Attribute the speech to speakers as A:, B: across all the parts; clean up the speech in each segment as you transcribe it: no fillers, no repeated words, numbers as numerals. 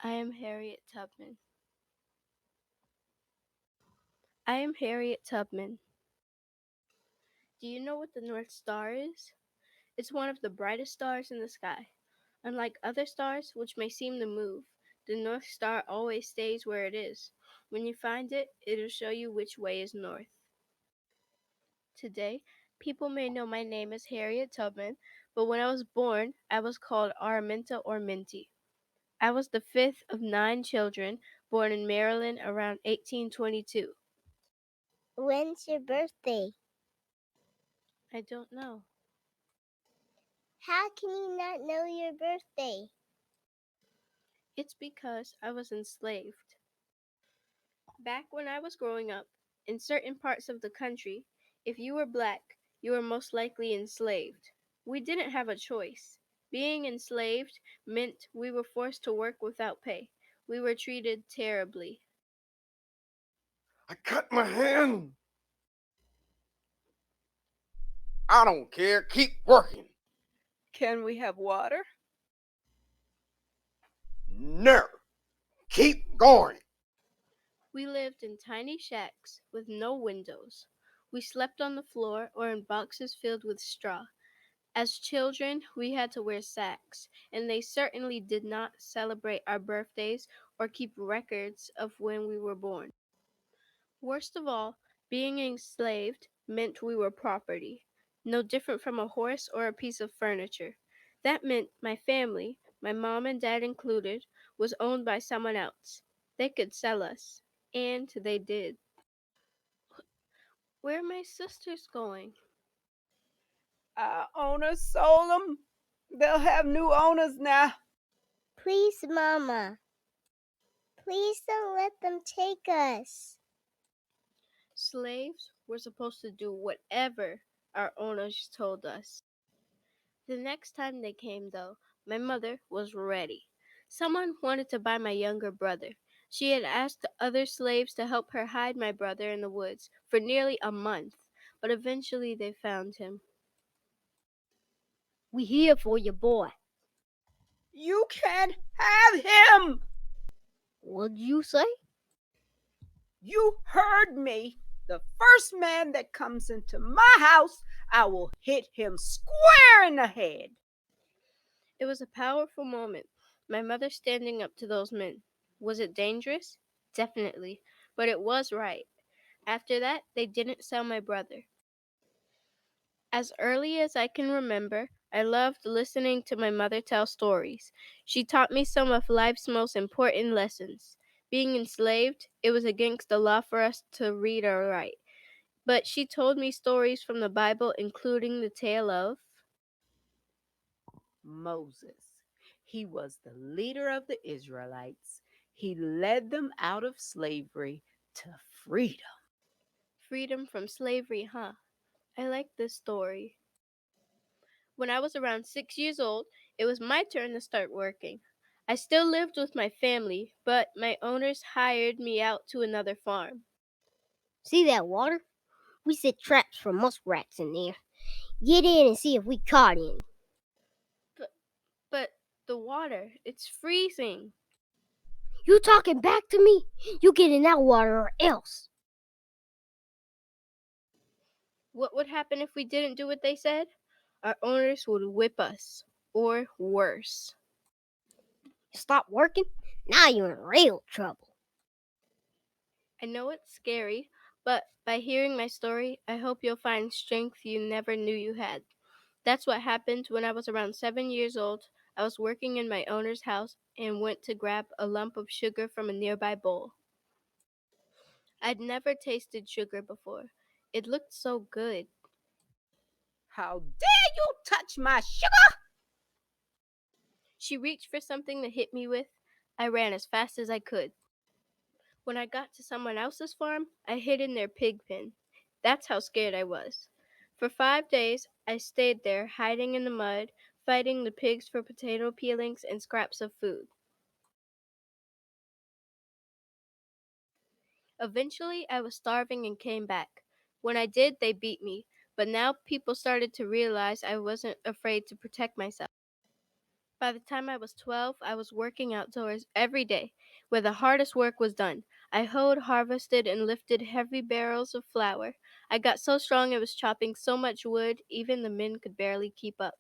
A: I am Harriet Tubman. I am Harriet Tubman. Do you know what the North Star is? It's one of the brightest stars in the sky. Unlike other stars, which may seem to move, the North Star always stays where it is. When you find it, it'll show you which way is north. Today, people may know my name as Harriet Tubman, but when I was born, I was called Araminta or Minty. I was the fifth of 9 children born in Maryland around 1822.
B: When's your birthday?
A: I don't know.
B: How can you not know your birthday?
A: It's because I was enslaved. Back when I was growing up, in certain parts of the country, if you were black, you were most likely enslaved. We didn't have a choice. Being enslaved meant we were forced to work without pay. We were treated terribly.
C: I cut my hand. I don't care. Keep working.
D: Can we have water?
C: No. Keep going.
A: We lived in tiny shacks with no windows. We slept on the floor or in boxes filled with straw. As children, we had to wear sacks, and they certainly did not celebrate our birthdays or keep records of when we were born. Worst of all, being enslaved meant we were property, no different from a horse or a piece of furniture. That meant my family, my mom and dad included, was owned by someone else. They could sell us, and they did. Where are my sisters going?
D: Our owners sold them. They'll have new owners now.
B: Please, Mama. Please don't let them take us.
A: Slaves were supposed to do whatever our owners told us. The next time they came, though, my mother was ready. Someone wanted to buy my younger brother. She had asked the other slaves to help her hide my brother in the woods for nearly a month, but eventually they found him.
B: We here for you, boy.
D: You can't have him.
B: What'd you say?
D: You heard me. The first man that comes into my house, I will hit him square in the head.
A: It was a powerful moment, my mother standing up to those men. Was it dangerous? Definitely, but it was right. After that, they didn't sell my brother. As early as I can remember, I loved listening to my mother tell stories. She taught me some of life's most important lessons. Being enslaved, it was against the law for us to read or write. But she told me stories from the Bible, including the tale of
D: Moses. He was the leader of the Israelites. He led them out of slavery to freedom.
A: freedom from slavery, huh? I like this story. When I was around 6 years old, it was my turn to start working. I still lived with my family, but my owners hired me out to another farm.
B: See that water? We set traps for muskrats in there. Get in and see if we caught any.
A: But, but the water, it's freezing.
B: You talking back to me? You get in that water or else.
A: What would happen if we didn't do what they said? Our owners would whip us, or worse.
B: Stop working? Now you're in real trouble.
A: I know it's scary, but by hearing my story, I hope you'll find strength you never knew you had. That's what happened when I was around 7 years old. I was working in my owner's house and went to grab a lump of sugar from a nearby bowl. I'd never tasted sugar before. It looked so good.
D: How dare you touch my sugar?
A: She reached for something to hit me with. I ran as fast as I could. When I got to someone else's farm, I hid in their pig pen. That's how scared I was. For 5 days, I stayed there, hiding in the mud, fighting the pigs for potato peelings and scraps of food. Eventually, I was starving and came back. When I did, they beat me, but now people started to realize I wasn't afraid to protect myself. By the time I was 12, I was working outdoors every day, where the hardest work was done. I hoed, harvested, and lifted heavy barrels of flour. I got so strong I was chopping so much wood, even the men could barely keep up.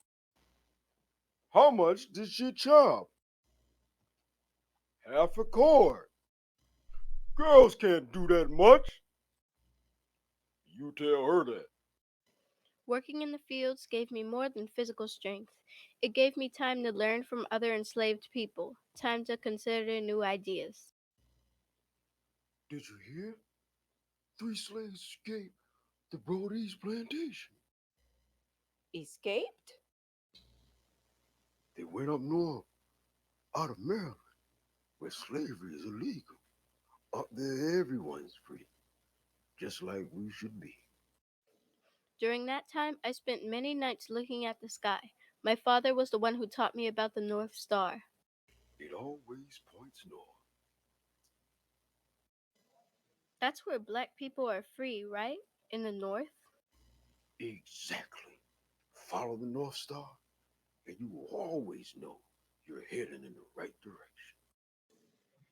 C: How much did she chop? Half a cord. Girls can't do that much. You tell her that.
A: Working in the fields gave me more than physical strength. It gave me time to learn from other enslaved people, time to consider new ideas.
C: Did you hear? 3 slaves escaped the Brody's plantation.
D: Escaped?
C: They went up north, out of Maryland, where slavery is illegal. Up there, everyone's free, just like we should be.
A: During that time, I spent many nights looking at the sky. My father was the one who taught me about the North Star.
C: It always points north.
A: That's where black people are free, right? In the North?
C: Exactly. Follow the North Star, and you will always know you're heading in the right direction.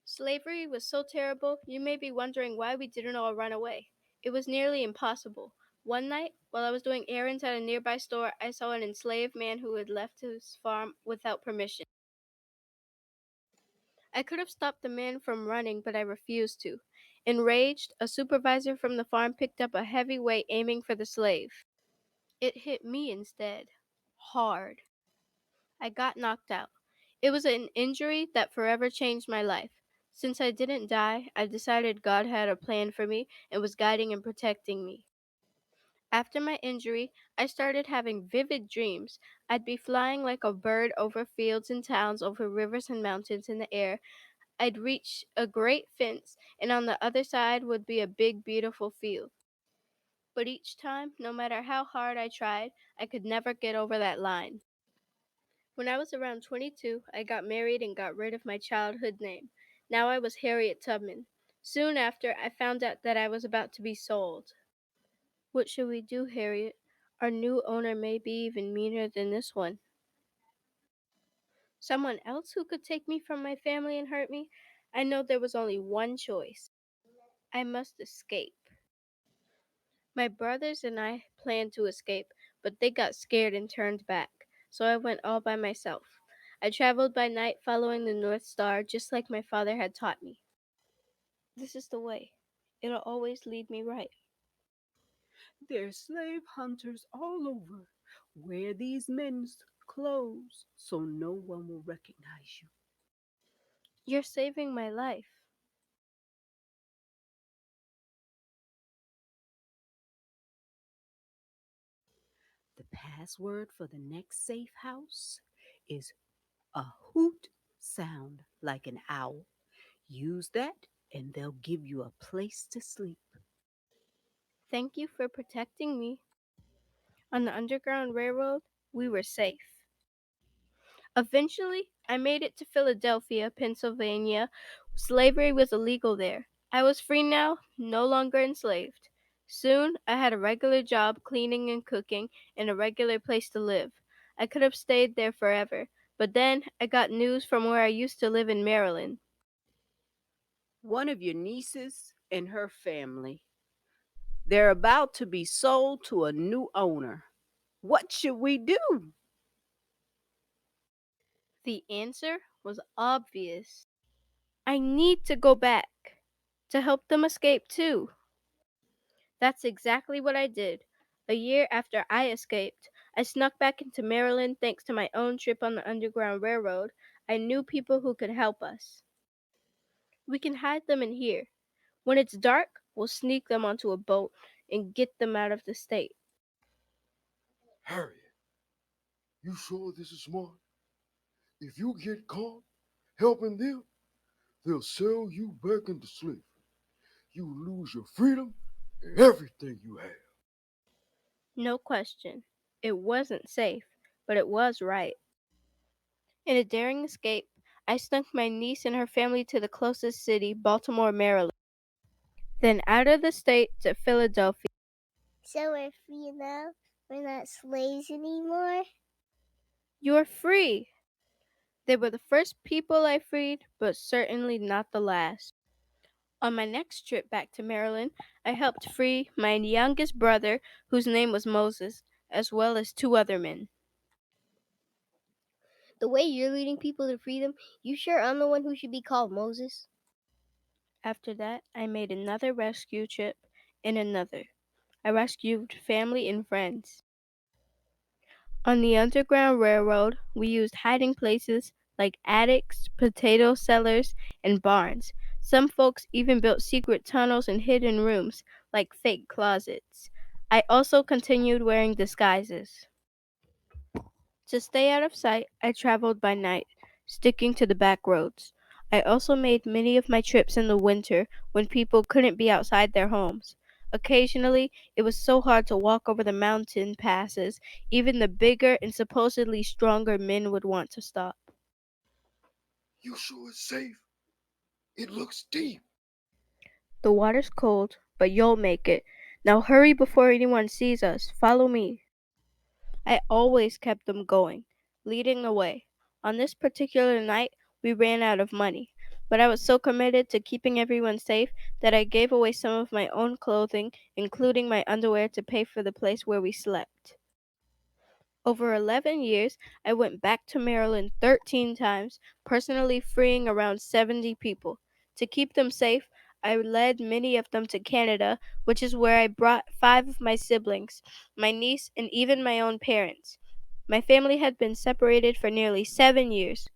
A: Slavery was so terrible, you may be wondering why we didn't all run away. It was nearly impossible. One night, while I was doing errands at a nearby store, I saw an enslaved man who had left his farm without permission. I could have stopped the man from running, but I refused to. Enraged, a supervisor from the farm picked up a heavy weight aiming for the slave. It hit me instead. Hard. I got knocked out. It was an injury that forever changed my life. Since I didn't die, I decided God had a plan for me and was guiding and protecting me. After my injury, I started having vivid dreams. I'd be flying like a bird over fields and towns, over rivers and mountains in the air. I'd reach a great fence, and on the other side would be a big, beautiful field. But each time, no matter how hard I tried, I could never get over that line. When I was around 22, I got married and got rid of my childhood name. Now I was Harriet Tubman. Soon after, I found out that I was about to be sold. What should we do, Harriet? Our new owner may be even meaner than this one. Someone else who could take me from my family and hurt me? I know there was only one choice. I must escape. My brothers and I planned to escape, but they got scared and turned back, so I went all by myself. I traveled by night following the North Star just like my father had taught me. This is the way. It'll always lead me right.
D: There's slave hunters all over. Wear these men's clothes so no one will recognize you.
A: You're saving my life.
D: The password for the next safe house is a hoot sound like an owl. Use that and they'll give you a place to sleep.
A: Thank you for protecting me. On the Underground Railroad, we were safe. Eventually, I made it to Philadelphia, Pennsylvania. Slavery was illegal there. I was free now, no longer enslaved. Soon, I had a regular job cleaning and cooking and a regular place to live. I could have stayed there forever, but then I got news from where I used to live in Maryland.
D: One of your nieces and her family. They're about to be sold to a new owner. What should we do?
A: The answer was obvious. I need to go back to help them escape too. That's exactly what I did. A year after I escaped, I snuck back into Maryland thanks to my own trip on the Underground Railroad. I knew people who could help us. We can hide them in here. When it's dark, we'll sneak them onto a boat and get them out of the state.
C: Harriet, you sure this is smart? If you get caught helping them, they'll sell you back into slavery. You lose your freedom and everything you have.
A: No question. It wasn't safe, but it was right. In a daring escape, I snuck my niece and her family to the closest city, Baltimore, Maryland, then out of the state to Philadelphia.
B: So we're free now? We're not slaves anymore?
A: You're free! They were the first people I freed, but certainly not the last. On my next trip back to Maryland, I helped free my youngest brother, whose name was Moses, as well as two other men.
B: The way you're leading people to freedom, you sure I'm the one who should be called Moses?
A: After that, I made another rescue trip and another. I rescued family and friends. On the Underground Railroad, we used hiding places like attics, potato cellars, and barns. Some folks even built secret tunnels and hidden rooms, like fake closets. I also continued wearing disguises. To stay out of sight, I traveled by night, sticking to the back roads. I also made many of my trips in the winter when people couldn't be outside their homes. Occasionally, it was so hard to walk over the mountain passes, even the bigger and supposedly stronger men would want to stop.
C: You sure it's safe? It looks deep.
A: The water's cold, but you'll make it. Now hurry before anyone sees us. Follow me. I always kept them going, leading the way. On this particular night, we ran out of money, but I was so committed to keeping everyone safe that I gave away some of my own clothing, including my underwear, to pay for the place where we slept. Over 11 years, I went back to Maryland 13 times, personally freeing around 70 people. To keep them safe, I led many of them to Canada, which is where I brought 5 of my siblings, my niece, and even my own parents. My family had been separated for nearly 7 years.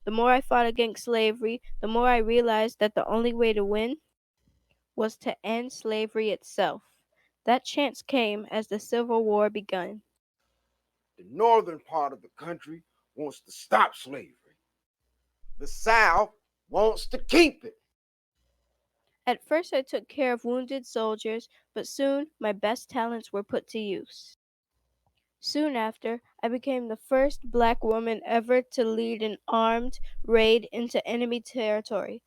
A: The more I fought against slavery, the more I realized that the only way to win was to end slavery itself. That chance came as the Civil War began.
C: The northern part of the country wants to stop slavery. The South wants to keep it.
A: At first, I took care of wounded soldiers, but soon my best talents were put to use. Soon after, I became the first black woman ever to lead an armed raid into enemy territory.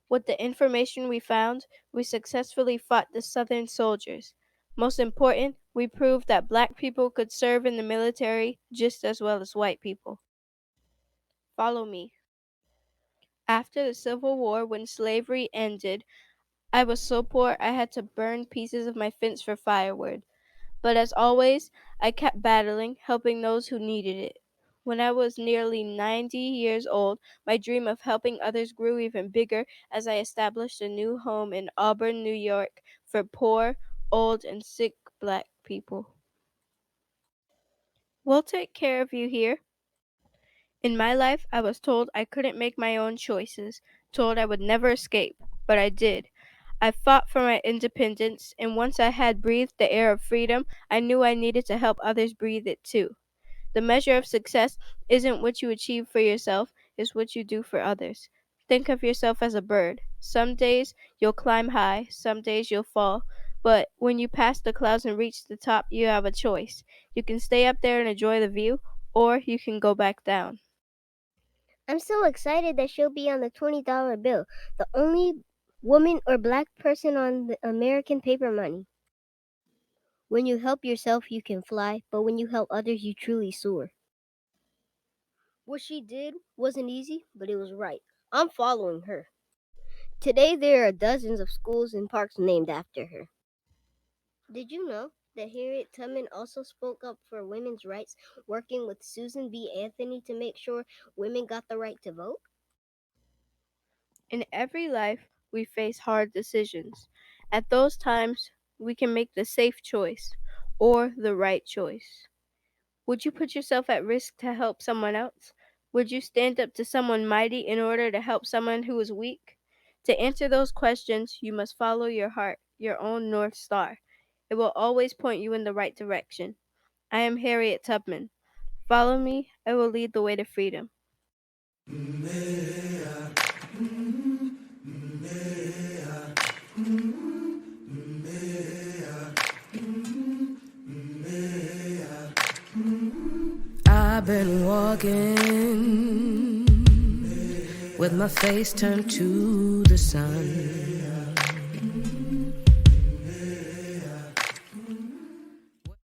A: With the information we found, we successfully fought the Southern soldiers. Most important, we proved that black people could serve in the military just as well as white people. Follow me. After the Civil War, when slavery ended, I was so poor I had to burn pieces of my fence for firewood. But as always, I kept battling, helping those who needed it. When I was nearly 90 years old, my dream of helping others grew even bigger as I established a new home in Auburn, New York for poor, old, and sick black people. We'll take care of you here. In my life, I was told I couldn't make my own choices, told I would never escape, but I did. I fought for my independence, and once I had breathed the air of freedom, I knew I needed to help others breathe it too. The measure of success isn't what you achieve for yourself, it's what you do for others. Think of yourself as a bird. Some days you'll climb high, some days you'll fall, but when you pass the clouds and reach the top, you have a choice. You can stay up there and enjoy the view, or you can go back down.
B: I'm so excited that she'll be on the $20 bill, the only woman or black person on the American paper money. When you help yourself, you can fly, but when you help others, you truly soar. What she did wasn't easy, but it was right. I'm following her. Today, there are dozens of schools and parks named after her. Did you know that Harriet Tubman also spoke up for women's rights, working with Susan B. Anthony to make sure women got the right to vote?
A: In every life, we face hard decisions. At those times, we can make the safe choice or the right choice. Would you put yourself at risk to help someone else? Would you stand up to someone mighty in order to help someone who is weak? To answer those questions, you must follow your heart, your own North Star. It will always point you in the right direction. I am Harriet Tubman. Follow me, I will lead the way to freedom.
E: I've been walking with my face turned to the sun.